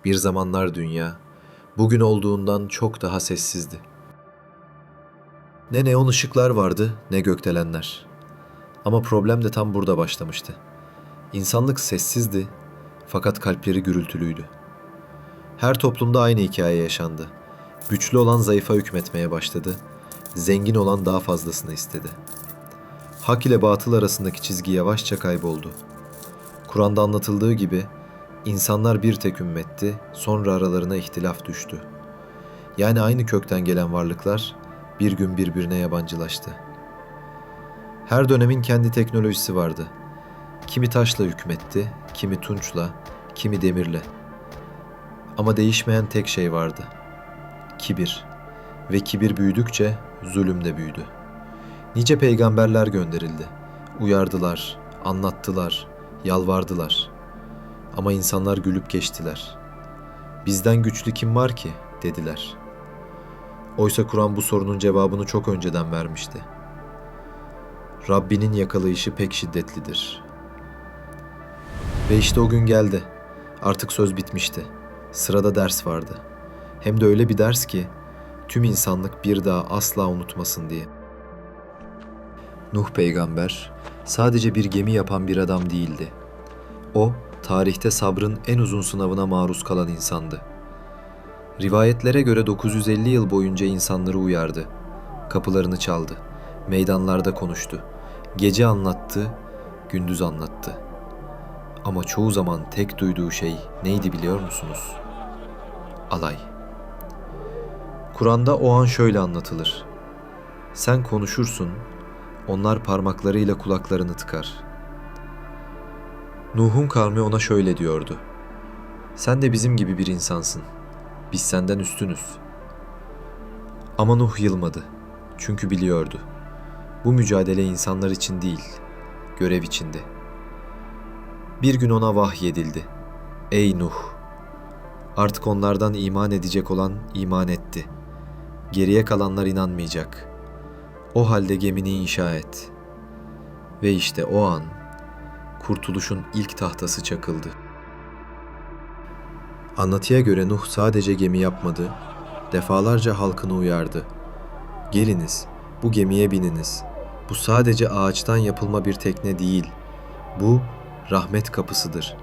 Bir zamanlar dünya, bugün olduğundan çok daha sessizdi. Ne neon ışıklar vardı, ne gökdelenler. Ama problem de tam burada başlamıştı. İnsanlık sessizdi, fakat kalpleri gürültülüydü. Her toplumda aynı hikaye yaşandı. Güçlü olan zayıfa hükmetmeye başladı. Zengin olan daha fazlasını istedi. Hak ile batıl arasındaki çizgi yavaşça kayboldu. Kur'an'da anlatıldığı gibi insanlar bir tek ümmetti, sonra aralarına ihtilaf düştü. Yani aynı kökten gelen varlıklar bir gün birbirine yabancılaştı. Her dönemin kendi teknolojisi vardı. Kimi taşla hükmetti, kimi tunçla, kimi demirle. Ama değişmeyen tek şey vardı. Kibir. Ve kibir büyüdükçe zulüm de büyüdü. Nice peygamberler gönderildi. Uyardılar, anlattılar, yalvardılar. Ama insanlar gülüp geçtiler. Bizden güçlü kim var ki dediler. Oysa Kur'an bu sorunun cevabını çok önceden vermişti. Rabbinin yakalayışı pek şiddetlidir. Ve işte o gün geldi. Artık söz bitmişti. Sırada ders vardı. Hem de öyle bir ders ki tüm insanlık bir daha asla unutmasın diye. Nuh peygamber sadece bir gemi yapan bir adam değildi. O, tarihte sabrın en uzun sınavına maruz kalan insandı. Rivayetlere göre 950 yıl boyunca insanları uyardı. Kapılarını çaldı. Meydanlarda konuştu. Gece anlattı, gündüz anlattı. Ama çoğu zaman tek duyduğu şey neydi biliyor musunuz? Alay. Kur'an'da o an şöyle anlatılır. Sen konuşursun, onlar parmaklarıyla kulaklarını tıkar. Nuh'un kavmi ona şöyle diyordu. Sen de bizim gibi bir insansın. Biz senden üstünüz. Ama Nuh yılmadı. Çünkü biliyordu. Bu mücadele insanlar için değil, görev içindi. Bir gün ona vahyedildi. Ey Nuh! Artık onlardan iman edecek olan iman etti. Geriye kalanlar inanmayacak. O halde gemini inşa et. Ve işte o an kurtuluşun ilk tahtası çakıldı. Anlatıya göre Nuh sadece gemi yapmadı, defalarca halkını uyardı. Geliniz, bu gemiye bininiz. Bu sadece ağaçtan yapılma bir tekne değil. Bu rahmet kapısıdır.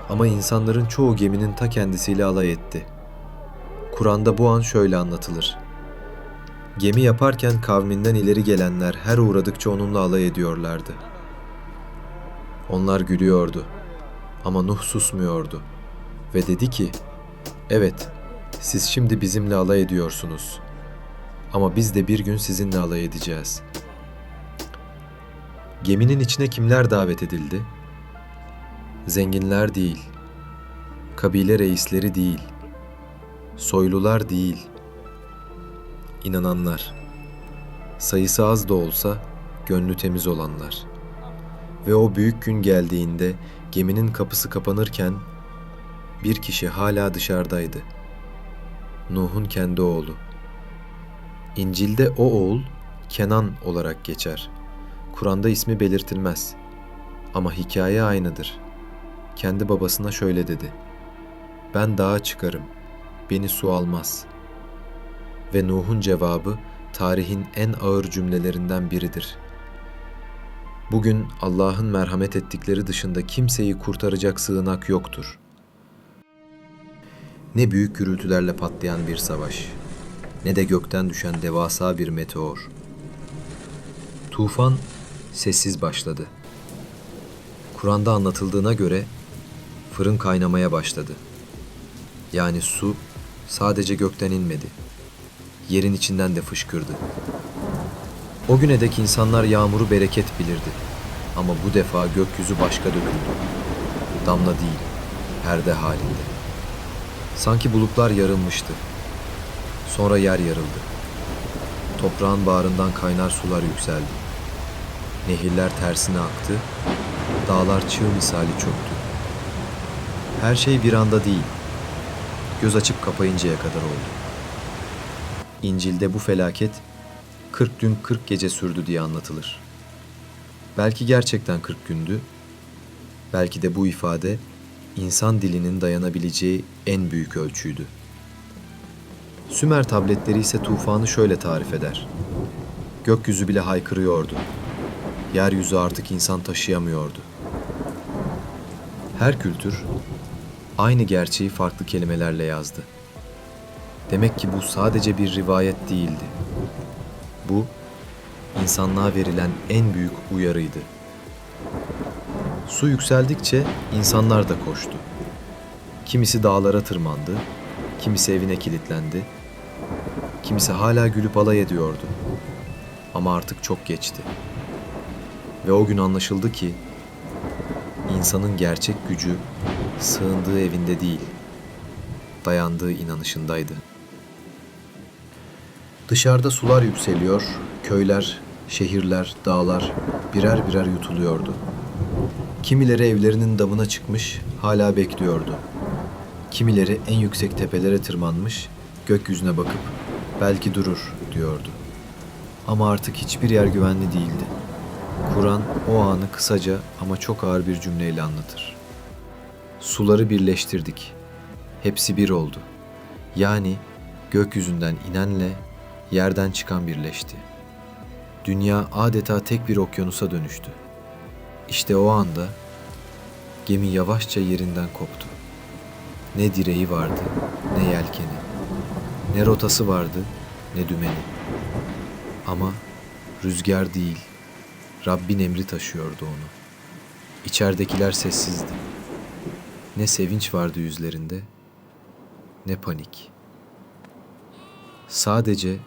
Ama insanların çoğu geminin ta kendisiyle alay etti. Kur'an'da bu an şöyle anlatılır. Gemi yaparken kavminden ileri gelenler her uğradıkça onunla alay ediyorlardı. Onlar gülüyordu. Ama Nuh susmuyordu. Ve dedi ki, evet, siz şimdi bizimle alay ediyorsunuz. Ama biz de bir gün sizinle alay edeceğiz. Geminin içine kimler davet edildi? Zenginler değil, kabile reisleri değil, soylular değil, inananlar, sayısı az da olsa gönlü temiz olanlar. Ve o büyük gün geldiğinde geminin kapısı kapanırken bir kişi hala dışarıdaydı. Nuh'un kendi oğlu. İncil'de o oğul Kenan olarak geçer. Kur'an'da ismi belirtilmez. Ama hikaye aynıdır. Kendi babasına şöyle dedi. Ben dağa çıkarım, beni su almaz. Ve Nuh'un cevabı tarihin en ağır cümlelerinden biridir. Bugün Allah'ın merhamet ettikleri dışında kimseyi kurtaracak sığınak yoktur. Ne büyük gürültülerle patlayan bir savaş, ne de gökten düşen devasa bir meteor. Tufan sessiz başladı. Kur'an'da anlatıldığına göre fırın kaynamaya başladı. Yani su sadece gökten inmedi. Yerin içinden de fışkırdı. O güne dek insanlar yağmuru bereket bilirdi. Ama bu defa gökyüzü başka döküldü. Damla değil, perde halinde. Sanki bulutlar yarılmıştı. Sonra yer yarıldı. Toprağın bağrından kaynar sular yükseldi. Nehirler tersine aktı, dağlar çığ misali çöktü. Her şey bir anda değil, göz açıp kapayıncaya kadar oldu. İncil'de bu felaket 40 gün 40 gece sürdü diye anlatılır. Belki gerçekten 40 gündü, belki de bu ifade insan dilinin dayanabileceği en büyük ölçüydü. Sümer tabletleri ise tufanı şöyle tarif eder. Gökyüzü bile haykırıyordu. Yeryüzü artık insan taşıyamıyordu. Her kültür aynı gerçeği farklı kelimelerle yazdı. Demek ki bu sadece bir rivayet değildi. Bu, insanlığa verilen en büyük uyarıydı. Su yükseldikçe insanlar da koştu. Kimisi dağlara tırmandı, kimisi evine kilitlendi, kimisi hala gülüp alay ediyordu. Ama artık çok geçti. Ve o gün anlaşıldı ki, insanın gerçek gücü sığındığı evinde değil, dayandığı inanışındaydı. Dışarıda sular yükseliyor, köyler, şehirler, dağlar birer birer yutuluyordu. Kimileri evlerinin damına çıkmış, hala bekliyordu. Kimileri en yüksek tepelere tırmanmış, gökyüzüne bakıp belki durur diyordu. Ama artık hiçbir yer güvenli değildi. Kur'an o anı kısaca ama çok ağır bir cümleyle anlatır. Suları birleştirdik. Hepsi bir oldu. Yani gökyüzünden inenle yerden çıkan birleşti. Dünya adeta tek bir okyanusa dönüştü. İşte o anda gemi yavaşça yerinden koptu. Ne direği vardı, ne yelkeni. Ne rotası vardı, ne dümeni. Ama rüzgar değil, Rabbin emri taşıyordu onu. İçeridekiler sessizdi. Ne sevinç vardı yüzlerinde, ne panik. Sadece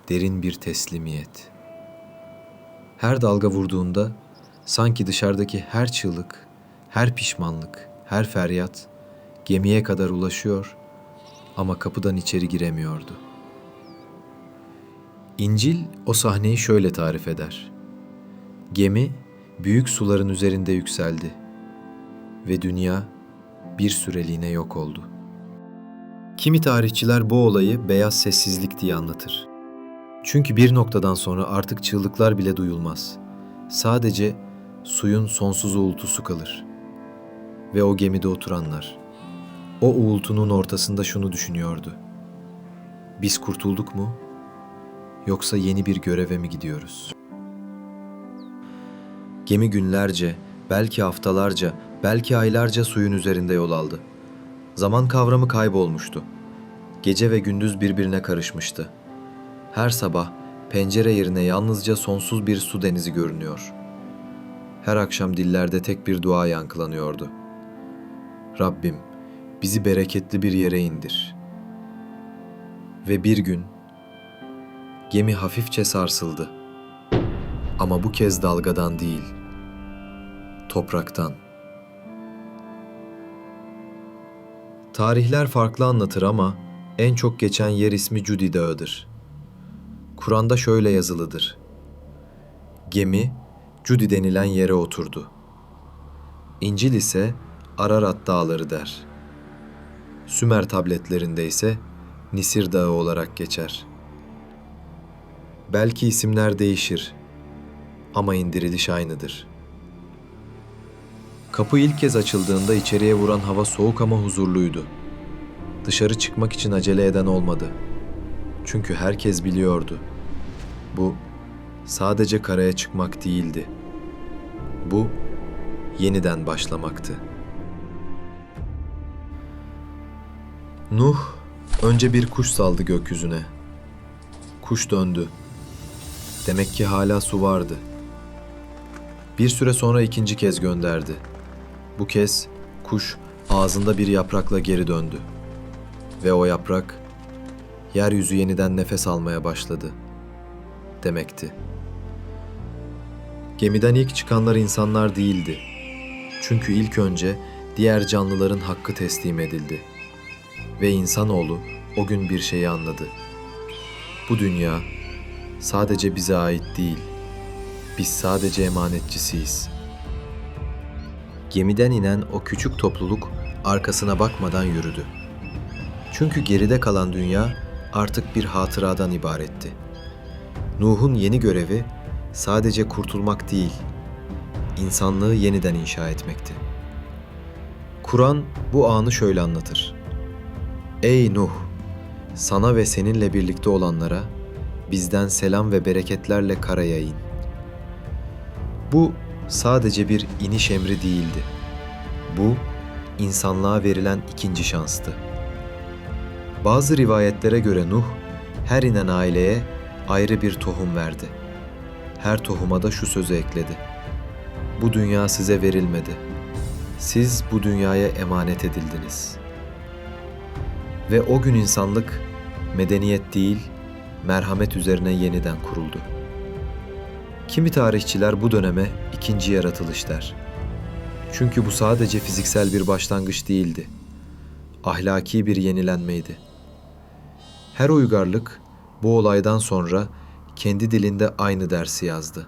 derin bir teslimiyet. Her dalga vurduğunda sanki dışarıdaki her çığlık, her pişmanlık, her feryat gemiye kadar ulaşıyor ama kapıdan içeri giremiyordu. İncil o sahneyi şöyle tarif eder. Gemi büyük suların üzerinde yükseldi ve dünya bir süreliğine yok oldu. Kimi tarihçiler bu olayı beyaz sessizlik diye anlatır. Çünkü bir noktadan sonra artık çığlıklar bile duyulmaz. Sadece suyun sonsuz uğultusu kalır. Ve o gemide oturanlar, o uğultunun ortasında şunu düşünüyordu. Biz kurtulduk mu? Yoksa yeni bir göreve mi gidiyoruz? Gemi günlerce, belki haftalarca, belki aylarca suyun üzerinde yol aldı. Zaman kavramı kaybolmuştu. Gece ve gündüz birbirine karışmıştı. Her sabah pencere yerine yalnızca sonsuz bir su denizi görünüyor. Her akşam dillerde tek bir dua yankılanıyordu. Rabbim, bizi bereketli bir yere indir. Ve bir gün gemi hafifçe sarsıldı. Ama bu kez dalgadan değil, topraktan. Tarihler farklı anlatır ama en çok geçen yer ismi Cudi Dağı'dır. Kur'an'da şöyle yazılıdır. Gemi Cudi denilen yere oturdu. İncil ise Ararat Dağları der. Sümer tabletlerinde ise Nisir Dağı olarak geçer. Belki isimler değişir ama indiriliş aynıdır. Kapı ilk kez açıldığında içeriye vuran hava soğuk ama huzurluydu. Dışarı çıkmak için acele eden olmadı. Çünkü herkes biliyordu. Bu sadece karaya çıkmak değildi. Bu yeniden başlamaktı. Nuh önce bir kuş saldı gökyüzüne. Kuş döndü. Demek ki hala su vardı. Bir süre sonra ikinci kez gönderdi. Bu kez kuş ağzında bir yaprakla geri döndü. Ve o yaprak, yeryüzü yeniden nefes almaya başladı demekti. Gemiden ilk çıkanlar insanlar değildi. Çünkü ilk önce diğer canlıların hakkı teslim edildi. Ve insanoğlu o gün bir şeyi anladı. Bu dünya sadece bize ait değil. Biz sadece emanetçisiyiz. Gemiden inen o küçük topluluk arkasına bakmadan yürüdü. Çünkü geride kalan dünya artık bir hatıradan ibaretti. Nuh'un yeni görevi sadece kurtulmak değil, insanlığı yeniden inşa etmekti. Kur'an bu anı şöyle anlatır. Ey Nuh! Sana ve seninle birlikte olanlara bizden selam ve bereketlerle karaya in. Bu sadece bir iniş emri değildi. Bu, insanlığa verilen ikinci şanstı. Bazı rivayetlere göre Nuh, her inen aileye ayrı bir tohum verdi. Her tohuma da şu sözü ekledi. Bu dünya size verilmedi. Siz bu dünyaya emanet edildiniz. Ve o gün insanlık, medeniyet değil, merhamet üzerine yeniden kuruldu. Kimi tarihçiler bu döneme ikinci yaratılış der. Çünkü bu sadece fiziksel bir başlangıç değildi. Ahlaki bir yenilenmeydi. Her uygarlık bu olaydan sonra kendi dilinde aynı dersi yazdı.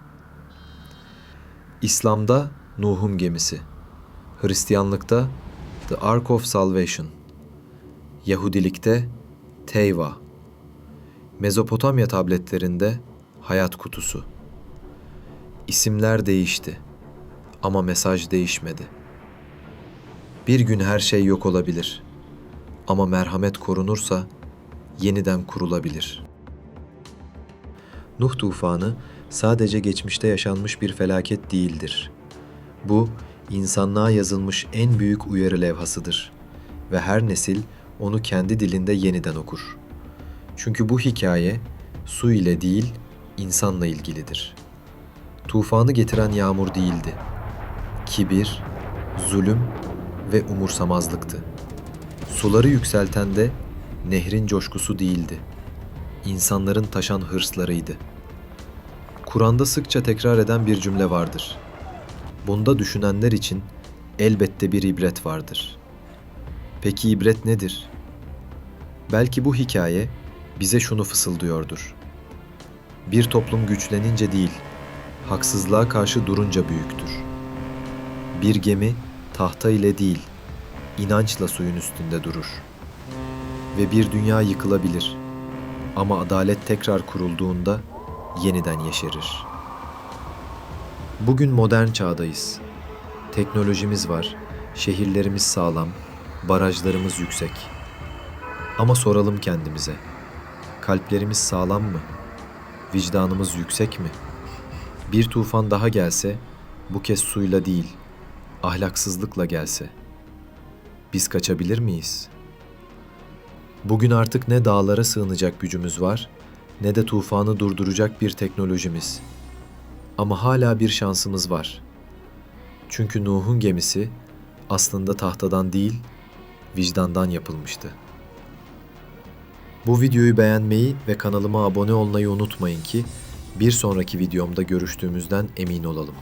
İslam'da Nuh'un gemisi, Hristiyanlıkta The Ark of Salvation, Yahudilikte Teyva, Mezopotamya tabletlerinde Hayat Kutusu. İsimler değişti ama mesaj değişmedi. Bir gün her şey yok olabilir ama merhamet korunursa yeniden kurulabilir. Nuh tufanı sadece geçmişte yaşanmış bir felaket değildir. Bu, insanlığa yazılmış en büyük uyarı levhasıdır ve her nesil onu kendi dilinde yeniden okur. Çünkü bu hikaye su ile değil, insanla ilgilidir. Tufanı getiren yağmur değildi. Kibir, zulüm ve umursamazlıktı. Suları yükselten de nehrin coşkusu değildi. İnsanların taşan hırslarıydı. Kur'an'da sıkça tekrar eden bir cümle vardır. Bunda düşünenler için elbette bir ibret vardır. Peki ibret nedir? Belki bu hikaye bize şunu fısıldıyordur. Bir toplum güçlenince değil, haksızlığa karşı durunca büyüktür. Bir gemi tahta ile değil, inançla suyun üstünde durur. Ve bir dünya yıkılabilir ama adalet tekrar kurulduğunda yeniden yeşerir. Bugün modern çağdayız. Teknolojimiz var, şehirlerimiz sağlam, barajlarımız yüksek. Ama soralım kendimize, kalplerimiz sağlam mı? Vicdanımız yüksek mi? Bir tufan daha gelse, bu kez suyla değil, ahlaksızlıkla gelse, biz kaçabilir miyiz? Bugün artık ne dağlara sığınacak gücümüz var, ne de tufanı durduracak bir teknolojimiz. Ama hala bir şansımız var. Çünkü Nuh'un gemisi aslında tahtadan değil, vicdandan yapılmıştı. Bu videoyu beğenmeyi ve kanalıma abone olmayı unutmayın ki bir sonraki videomda görüştüğümüzden emin olalım.